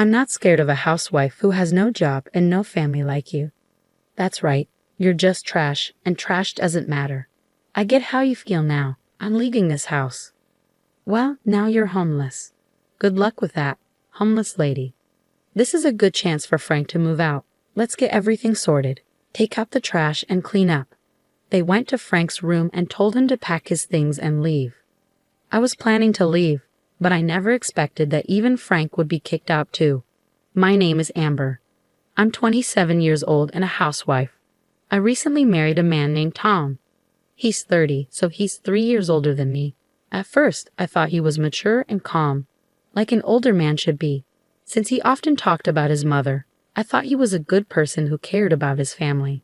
I'm not scared of a housewife who has no job and no family like you. That's right, you're just trash, and trash doesn't matter. I get how you feel now. I'm leaving this house. Well, now you're homeless. Good luck with that, homeless lady. This is a good chance for Frank to move out. Let's get everything sorted. Take out the trash and clean up. They went to Frank's room and told him to pack his things and leave. I was planning to leave, but I never expected that even Frank would be kicked out too. My name is Amber. I'm 27 years old and a housewife. I recently married a man named Tom. He's 30, so he's 3 years older than me. At first, I thought he was mature and calm, like an older man should be. Since he often talked about his mother, I thought he was a good person who cared about his family.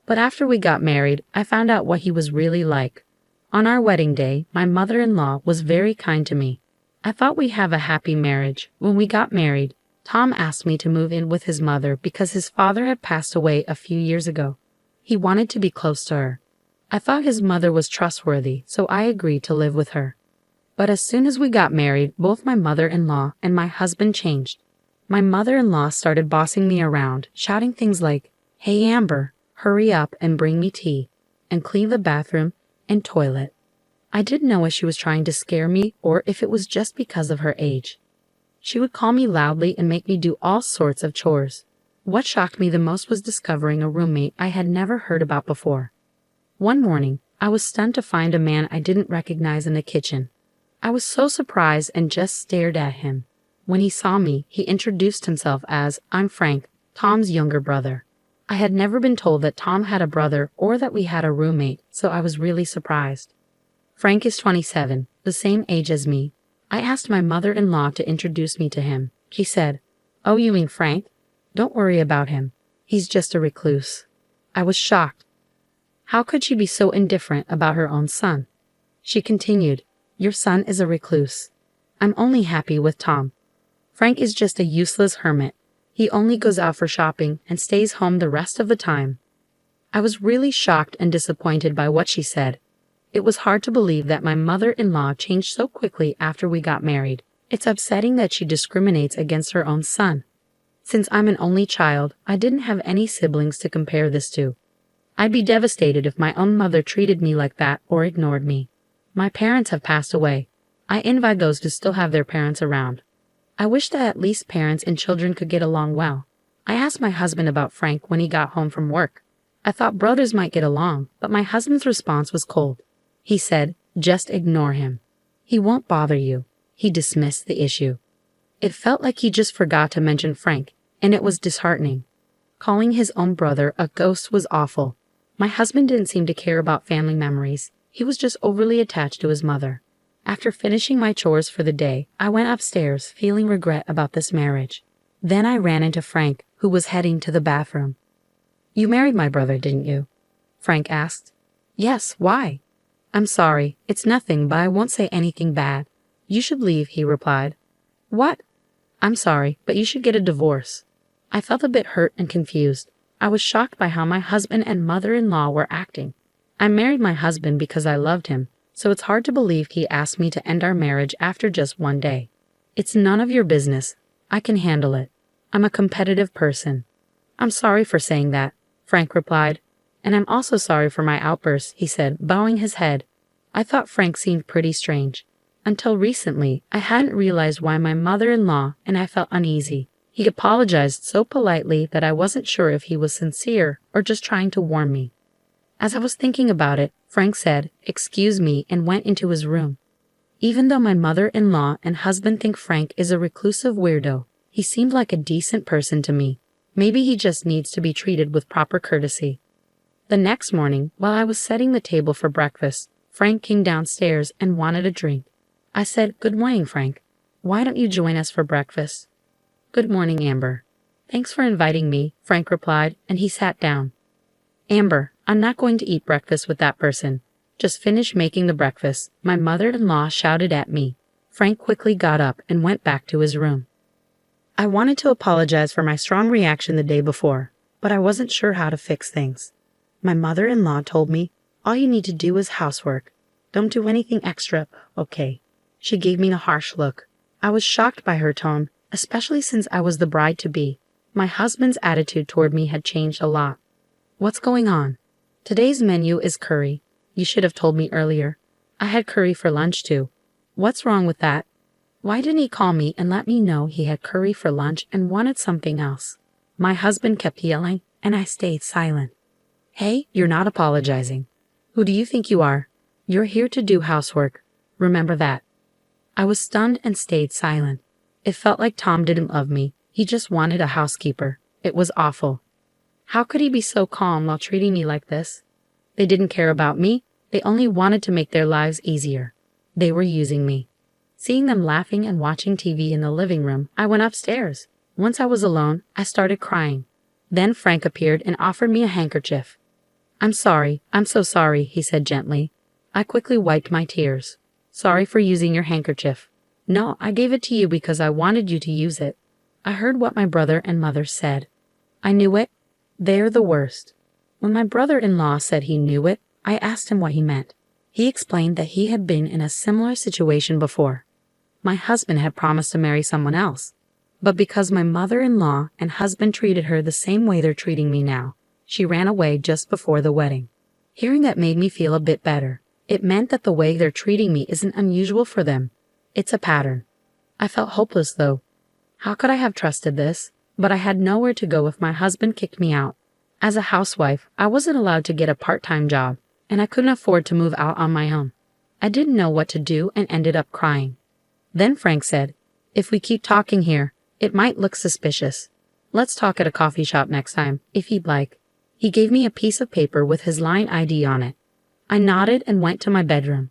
But after we got married, I found out what he was really like. On our wedding day, my mother-in-law was very kind to me. I thought we'd have a happy marriage. When we got married, Tom asked me to move in with his mother because his father had passed away a few years ago. He wanted to be close to her. I thought his mother was trustworthy, so I agreed to live with her. But as soon as we got married, both my mother-in-law and my husband changed. My mother-in-law started bossing me around, shouting things like, "Hey Amber, hurry up and bring me tea, and clean the bathroom and toilet." I didn't know if she was trying to scare me or if it was just because of her age. She would call me loudly and make me do all sorts of chores. What shocked me the most was discovering a roommate I had never heard about before. One morning, I was stunned to find a man I didn't recognize in the kitchen. I was so surprised and just stared at him. When he saw me, he introduced himself as, "I'm Frank, Tom's younger brother." I had never been told that Tom had a brother or that we had a roommate, so I was really surprised. Frank is 27, the same age as me. I asked my mother-in-law to introduce me to him. She said, "Oh, you mean Frank? Don't worry about him. He's just a recluse." I was shocked. How could she be so indifferent about her own son? She continued, "Your son is a recluse. I'm only happy with Tom. Frank is just a useless hermit. He only goes out for shopping and stays home the rest of the time." I was really shocked and disappointed by what she said. It was hard to believe that my mother-in-law changed so quickly after we got married. It's upsetting that she discriminates against her own son. Since I'm an only child, I didn't have any siblings to compare this to. I'd be devastated if my own mother treated me like that or ignored me. My parents have passed away. I envy those who still have their parents around. I wish that at least parents and children could get along well. I asked my husband about Frank when he got home from work. I thought brothers might get along, but my husband's response was cold. He said, "Just ignore him. He won't bother you." He dismissed the issue. It felt like he just forgot to mention Frank, and it was disheartening. Calling his own brother a ghost was awful. My husband didn't seem to care about family memories. He was just overly attached to his mother. After finishing my chores for the day, I went upstairs feeling regret about this marriage. Then I ran into Frank, who was heading to the bathroom. "You married my brother, didn't you?" Frank asked. "Yes, why?" "I'm sorry, it's nothing, but I won't say anything bad." "You should leave," he replied. "What?" "I'm sorry, but you should get a divorce." I felt a bit hurt and confused. I was shocked by how my husband and mother-in-law were acting. I married my husband because I loved him, so it's hard to believe he asked me to end our marriage after just one day. "It's none of your business. I can handle it. I'm a competitive person." "I'm sorry for saying that," Frank replied. "And I'm also sorry for my outburst," he said, bowing his head. I thought Frank seemed pretty strange. Until recently, I hadn't realized why my mother-in-law and I felt uneasy. He apologized so politely that I wasn't sure if he was sincere or just trying to warn me. As I was thinking about it, Frank said, "Excuse me," and went into his room. Even though my mother-in-law and husband think Frank is a reclusive weirdo, he seemed like a decent person to me. Maybe he just needs to be treated with proper courtesy. The next morning, while I was setting the table for breakfast, Frank came downstairs and wanted a drink. I said, "Good morning, Frank. Why don't you join us for breakfast?" "Good morning, Amber." "Thanks for inviting me," Frank replied, and he sat down. "Amber, I'm not going to eat breakfast with that person. Just finish making the breakfast," my mother-in-law shouted at me. Frank quickly got up and went back to his room. I wanted to apologize for my strong reaction the day before, but I wasn't sure how to fix things. My mother-in-law told me, "All you need to do is housework. Don't do anything extra, okay?" She gave me a harsh look. I was shocked by her tone especially since I was the bride-to-be. My husband's attitude toward me had changed a lot. What's going on? Today's menu is curry. You should have told me earlier. I had curry for lunch too. What's wrong with that? Why didn't he call me and let me know he had curry for lunch and wanted something else? My husband kept yelling, and I stayed silent. Hey, you're not apologizing. Who do you think you are? You're here to do housework. Remember that. I was stunned and stayed silent. It felt like Tom didn't love me. He just wanted a housekeeper. It was awful. How could he be so calm while treating me like this? They didn't care about me. They only wanted to make their lives easier. They were using me. Seeing them laughing and watching TV in the living room, I went upstairs. Once I was alone, I started crying. Then Frank appeared and offered me a handkerchief. I'm sorry, I'm so sorry, he said gently. I quickly wiped my tears. Sorry for using your handkerchief. No, I gave it to you because I wanted you to use it. I heard what my brother and mother said. I knew it. They're the worst. When my brother-in-law said he knew it, I asked him what he meant. He explained that he had been in a similar situation before. My husband had promised to marry someone else. But because my mother-in-law and husband treated her the same way they're treating me now, she ran away just before the wedding. Hearing that made me feel a bit better. It meant that the way they're treating me isn't unusual for them. It's a pattern. I felt hopeless though. How could I have trusted this? But I had nowhere to go if my husband kicked me out. As a housewife, I wasn't allowed to get a part-time job, and I couldn't afford to move out on my own. I didn't know what to do and ended up crying. Then Frank said, if we keep talking here, it might look suspicious. Let's talk at a coffee shop next time, if you'd like. He gave me a piece of paper with his line ID on it. I nodded and went to my bedroom.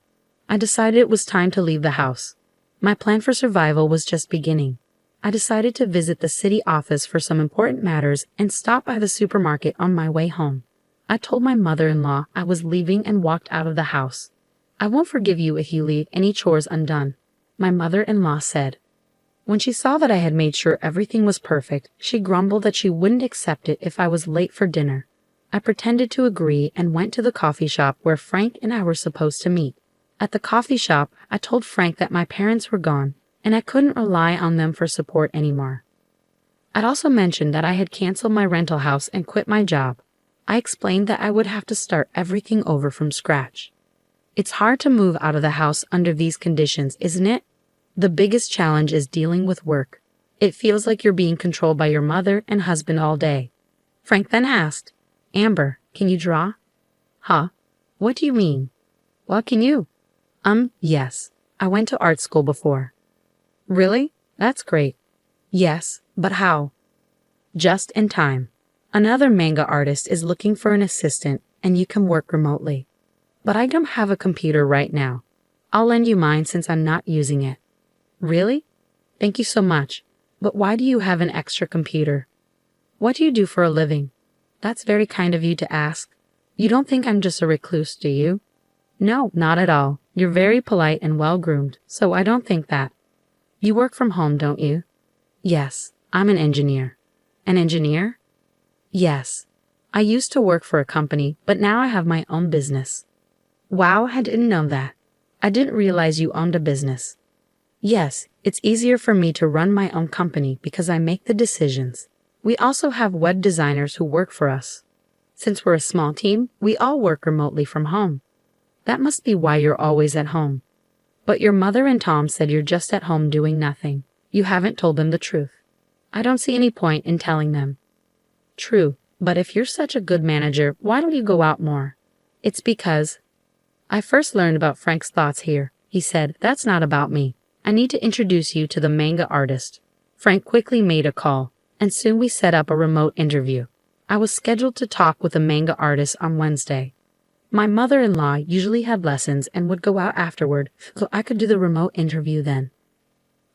I decided it was time to leave the house. My plan for survival was just beginning. I decided to visit the city office for some important matters and stop by the supermarket on my way home. I told my mother-in-law I was leaving and walked out of the house. I won't forgive you if you leave any chores undone, my mother-in-law said. When she saw that I had made sure everything was perfect, she grumbled that she wouldn't accept it if I was late for dinner. I pretended to agree and went to the coffee shop where Frank and I were supposed to meet. At the coffee shop, I told Frank that my parents were gone, and I couldn't rely on them for support anymore. I'd also mentioned that I had canceled my rental house and quit my job. I explained that I would have to start everything over from scratch. It's hard to move out of the house under these conditions, isn't it? The biggest challenge is dealing with work. It feels like you're being controlled by your mother and husband all day. Frank then asked, Amber, can you draw? Huh? What do you mean? Well, can you? Yes. I went to art school before. Really? That's great. Yes, but how? Just in time. Another manga artist is looking for an assistant and you can work remotely. But I don't have a computer right now. I'll lend you mine since I'm not using it. Really? Thank you so much. But why do you have an extra computer? What do you do for a living? That's very kind of you to ask. You don't think I'm just a recluse, do you? No, not at all. You're very polite and well-groomed, so I don't think that. You work from home, don't you? Yes, I'm an engineer. An engineer? Yes. I used to work for a company, but now I have my own business. Wow, I didn't know that. I didn't realize you owned a business. Yes, it's easier for me to run my own company because I make the decisions. We also have web designers who work for us. Since we're a small team, we all work remotely from home. That must be why you're always at home. But your mother and Tom said you're just at home doing nothing. You haven't told them the truth. I don't see any point in telling them. True, but if you're such a good manager, why don't you go out more? It's because I first learned about Frank's thoughts here. He said, that's not about me. I need to introduce you to the manga artist. Frank quickly made a call, and soon we set up a remote interview. I was scheduled to talk with a manga artist on Wednesday. My mother-in-law usually had lessons and would go out afterward, so I could do the remote interview then.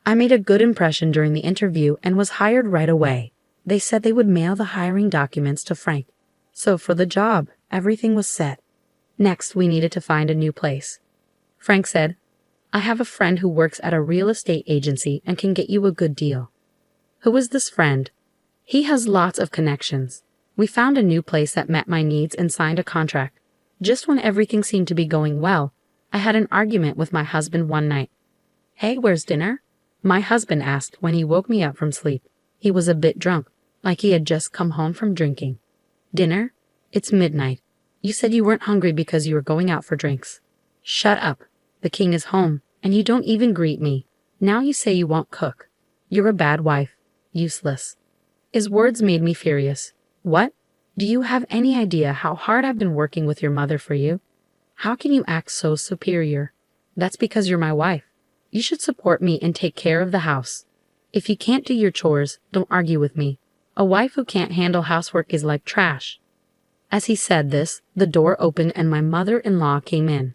I made a good impression during the interview and was hired right away. They said they would mail the hiring documents to Frank. So for the job, everything was set. Next, we needed to find a new place. Frank said, I have a friend who works at a real estate agency and can get you a good deal. Who is this friend? He has lots of connections. We found a new place that met my needs and signed a contract. Just when everything seemed to be going well, I had an argument with my husband one night. Hey, where's dinner? My husband asked when he woke me up from sleep. He was a bit drunk, like he had just come home from drinking. Dinner? It's midnight. You said you weren't hungry because you were going out for drinks. Shut up. The king is home, and you don't even greet me. Now you say you won't cook. You're a bad wife. Useless. His words made me furious. What? Do you have any idea how hard I've been working with your mother for you? How can you act so superior? That's because you're my wife. You should support me and take care of the house. If you can't do your chores, don't argue with me. A wife who can't handle housework is like trash. As he said this, the door opened and my mother-in-law came in.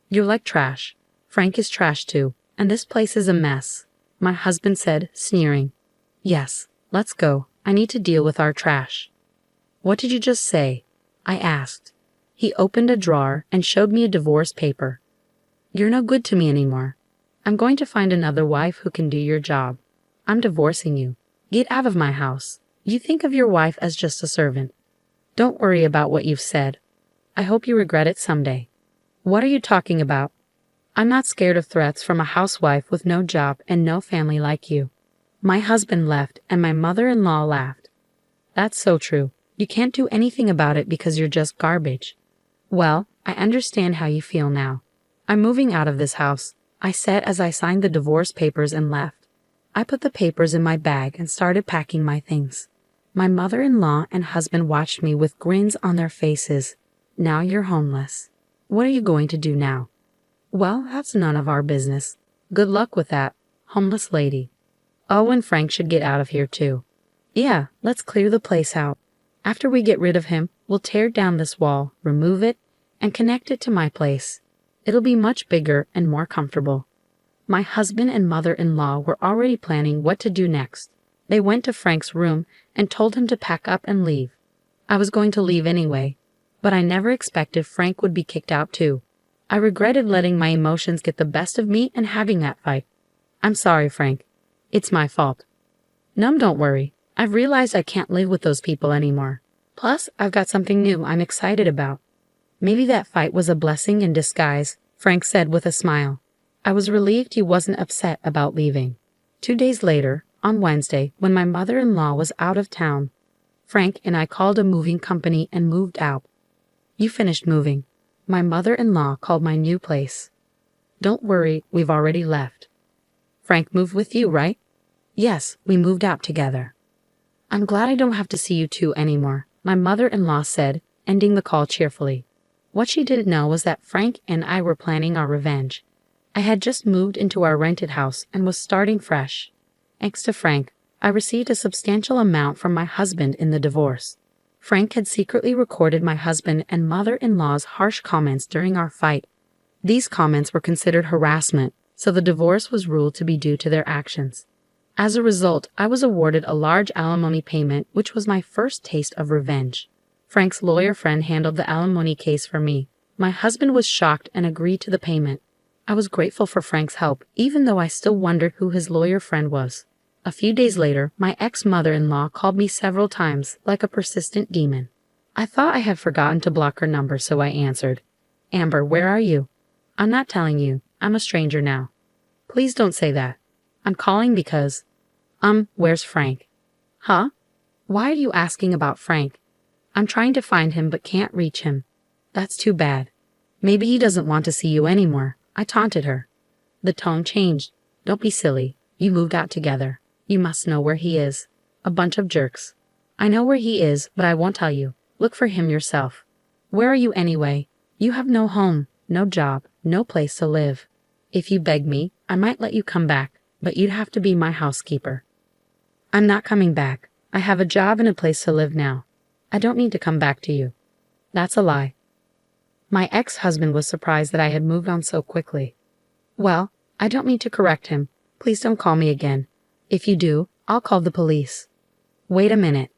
You're like trash. Frank is trash too, and this place is a mess, my husband said, sneering. Yes, let's go. I need to deal with our trash. What did you just say? I asked. He opened a drawer and showed me a divorce paper. You're no good to me anymore. I'm going to find another wife who can do your job. I'm divorcing you. Get out of my house. You think of your wife as just a servant. Don't worry about what you've said. I hope you regret it someday. What are you talking about? I'm not scared of threats from a housewife with no job and no family like you. My husband left and my mother-in-law laughed. That's so true. You can't do anything about it because you're just garbage. Well, I understand how you feel now. I'm moving out of this house, I said as I signed the divorce papers and left. I put the papers in my bag and started packing my things. My mother-in-law and husband watched me with grins on their faces. Now you're homeless. What are you going to do now? Well, that's none of our business. Good luck with that, homeless lady. Oh, and Frank should get out of here too. Yeah, let's clear the place out. After we get rid of him, we'll tear down this wall, remove it, and connect it to my place. It'll be much bigger and more comfortable. My husband and mother-in-law were already planning what to do next. They went to Frank's room and told him to pack up and leave. I was going to leave anyway, but I never expected Frank would be kicked out too. I regretted letting my emotions get the best of me and having that fight. I'm sorry, Frank. It's my fault. No, don't worry. I've realized I can't live with those people anymore. Plus, I've got something new I'm excited about. Maybe that fight was a blessing in disguise, Frank said with a smile. I was relieved he wasn't upset about leaving. 2 days later, on Wednesday, when my mother-in-law was out of town, Frank and I called a moving company and moved out. You finished moving. My mother-in-law called my new place. Don't worry, we've already left. Frank moved with you, right? Yes, we moved out together. I'm glad I don't have to see you two anymore, my mother-in-law said, ending the call cheerfully. What she didn't know was that Frank and I were planning our revenge. I had just moved into our rented house and was starting fresh. Thanks to Frank, I received a substantial amount from my husband in the divorce. Frank had secretly recorded my husband and mother-in-law's harsh comments during our fight. These comments were considered harassment, so the divorce was ruled to be due to their actions. As a result, I was awarded a large alimony payment, which was my first taste of revenge. Frank's lawyer friend handled the alimony case for me. My husband was shocked and agreed to the payment. I was grateful for Frank's help, even though I still wondered who his lawyer friend was. A few days later, my ex-mother-in-law called me several times, like a persistent demon. I thought I had forgotten to block her number, so I answered. Amber, where are you? I'm not telling you. I'm a stranger now. Please don't say that. I'm calling because... where's Frank? Huh? Why are you asking about Frank? I'm trying to find him but can't reach him. That's too bad. Maybe he doesn't want to see you anymore. I taunted her. The tone changed. Don't be silly. You moved out together. You must know where he is. A bunch of jerks. I know where he is, but I won't tell you. Look for him yourself. Where are you anyway? You have no home, no job, no place to live. If you beg me, I might let you come back, but you'd have to be my housekeeper. I'm not coming back. I have a job and a place to live now. I don't need to come back to you. That's a lie. My ex-husband was surprised that I had moved on so quickly. Well, I don't mean to correct him. Please don't call me again. If you do, I'll call the police. Wait a minute.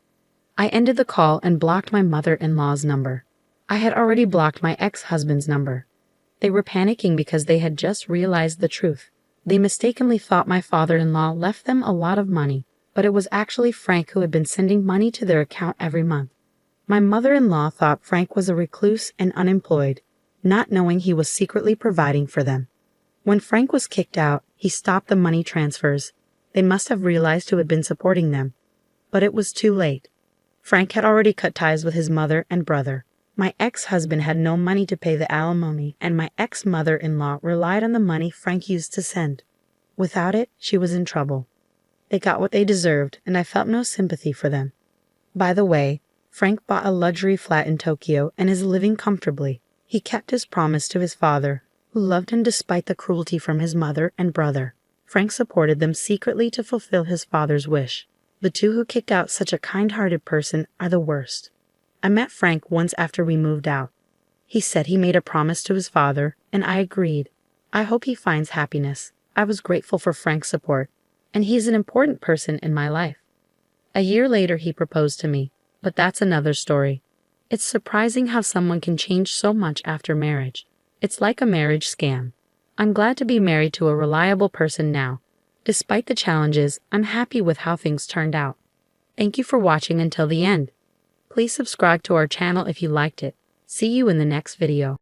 I ended the call and blocked my mother-in-law's number. I had already blocked my ex-husband's number. They were panicking because they had just realized the truth. They mistakenly thought my father-in-law left them a lot of money, but it was actually Frank who had been sending money to their account every month. My mother-in-law thought Frank was a recluse and unemployed, not knowing he was secretly providing for them. When Frank was kicked out, He stopped the money transfers. They must have realized who had been supporting them. But it was too late. Frank had already cut ties with his mother and brother. My ex-husband had no money to pay the alimony, and my ex-mother-in-law relied on the money Frank used to send. Without it, she was in trouble. They got what they deserved, and I felt no sympathy for them. By the way, Frank bought a luxury flat in Tokyo and is living comfortably. He kept his promise to his father, who loved him despite the cruelty from his mother and brother. Frank supported them secretly to fulfill his father's wish. The two who kick out such a kind-hearted person are the worst. I met Frank once after we moved out. He said he made a promise to his father, and I agreed. I hope he finds happiness. I was grateful for Frank's support, and he's an important person in my life. A year later he proposed to me, but that's another story. It's surprising how someone can change so much after marriage. It's like a marriage scam. I'm glad to be married to a reliable person now. Despite the challenges, I'm happy with how things turned out. Thank you for watching until the end. Please subscribe to our channel if you liked it. See you in the next video.